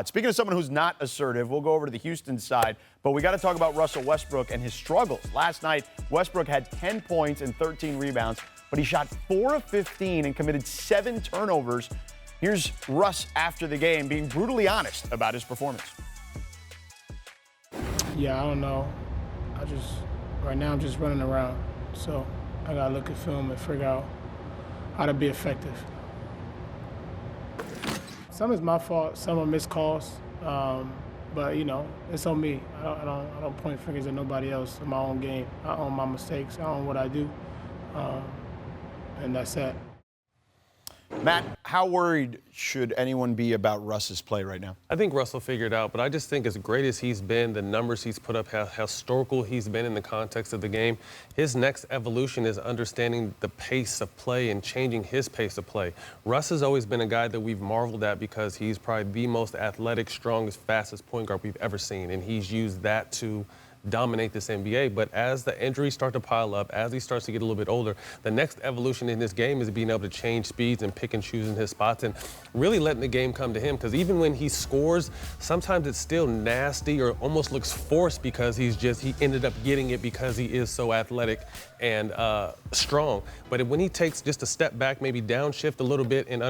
Speaking of someone who's not assertive, we'll go over to the Houston side, but we got to talk about Russell Westbrook and his struggles. Last night, Westbrook had 10 points and 13 rebounds, but he shot 4 of 15 and committed 7 turnovers. Here's Russ after the game being brutally honest about his performance. Yeah, I don't know. Right now I'm just running around. So I got to look at film and figure out how to be effective. Some is my fault, some are missed calls, but it's on me. I don't point fingers at nobody else in my own game. I own my mistakes, I own what I do, and that's that. Matt, how worried should anyone be about Russ's play right now? I think Russell figured out, but I just think as great as he's been, the numbers he's put up, how historical he's been in the context of the game, his next evolution is understanding the pace of play and changing his pace of play. Russ has always been a guy that we've marveled at because he's probably the most athletic, strongest, fastest point guard we've ever seen, and he's used that to dominate this NBA. But as the injuries start to pile up, as he starts to get a little bit older, the next evolution in this game is being able to change speeds and pick and choose in his spots and really letting the game come to him. Because even when he scores, sometimes it's still nasty or almost looks forced because he ended up getting it because he is so athletic and strong. But when he takes just a step back, maybe downshift a little bit and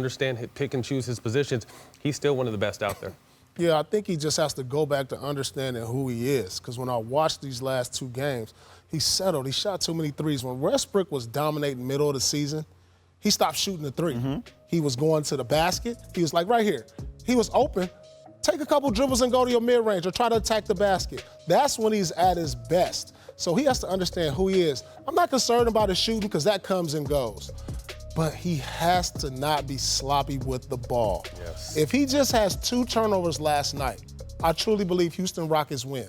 pick and choose his positions, he's still one of the best out there. Yeah, I think he just has to go back to understanding who he is. Because when I watched these last 2 games, he settled. He shot too many threes. When Westbrook was dominating middle of the season, he stopped shooting the three. He was going to the basket. He was like, right here. He was open. Take a couple dribbles and go to your mid-range or try to attack the basket. That's when he's at his best. So he has to understand who he is. I'm not concerned about his shooting because that comes and goes. But he has to not be sloppy with the ball. Yes. If he just has 2 turnovers last night, I truly believe Houston Rockets win.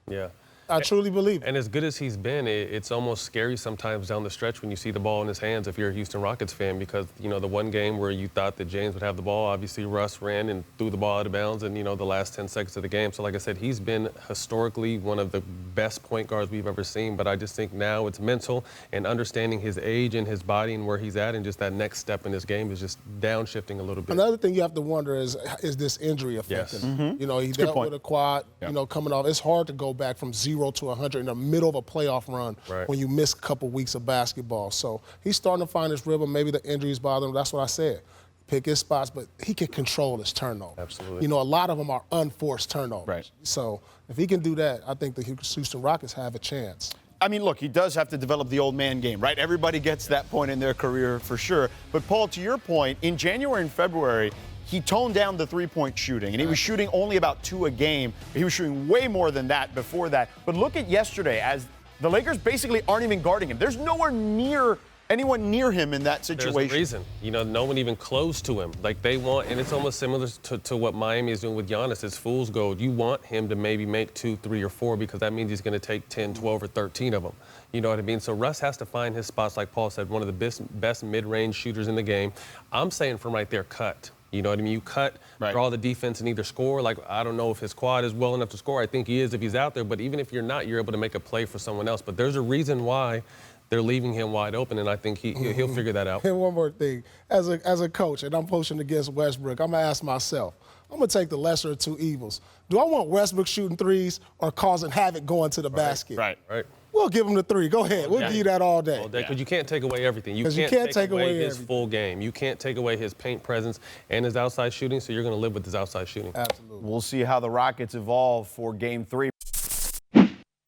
Yeah. I truly believe it. And as good as he's been, it's almost scary sometimes down the stretch when you see the ball in his hands if you're a Houston Rockets fan because, the one game where you thought that James would have the ball, obviously Russ ran and threw the ball out of bounds in, the last 10 seconds of the game. So like I said, he's been historically one of the best point guards we've ever seen, but I just think now it's mental and understanding his age and his body and where he's at and just that next step in his game is just downshifting a little bit. Another thing you have to wonder is this injury affecting him? He dealt with a quad, coming off. It's hard to go back from 0 to 100 in the middle of a playoff run when you miss a couple weeks of basketball. So he's starting to find his rhythm. Maybe the injuries bother him. That's what I said. Pick his spots, but he can control his turnover. Absolutely. A lot of them are unforced turnovers. Right. So if he can do that, I think the Houston Rockets have a chance. I mean, look, he does have to develop the old man game, right? Everybody gets that point in their career for sure. But, Paul, to your point, in January and February, he toned down the three-point shooting, and he was shooting only about 2 a game. He was shooting way more than that before that. But look at yesterday, as the Lakers basically aren't even guarding him. There's nowhere near anyone near him in that situation. There's a reason. No one even close to him. Like they want, and it's almost similar to what Miami is doing with Giannis. It's fool's gold. You want him to maybe make 2, 3, or 4 because that means he's going to take 10, 12, or 13 of them. You know what I mean? So Russ has to find his spots, like Paul said, one of the best mid-range shooters in the game. I'm saying from right there, cut. You know what I mean? You cut, draw the defense, and either score. Like, I don't know if his quad is well enough to score. I think he is if he's out there. But even if you're not, you're able to make a play for someone else. But there's a reason why they're leaving him wide open, and I think he'll figure that out. And one more thing. As a coach, and I'm coaching against Westbrook, I'm going to ask myself, I'm going to take the lesser of 2 evils. Do I want Westbrook shooting threes or causing havoc going to the basket? Right. We'll give him the 3. Go ahead. We'll give you that all day. Because you can't take away everything. You can't take away his full game. You can't take away his paint presence and his outside shooting, so you're going to live with his outside shooting. Absolutely. We'll see how the Rockets evolve for Game 3.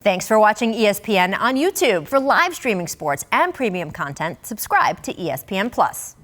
Thanks for watching ESPN on YouTube. For live streaming sports and premium content, subscribe to ESPN+.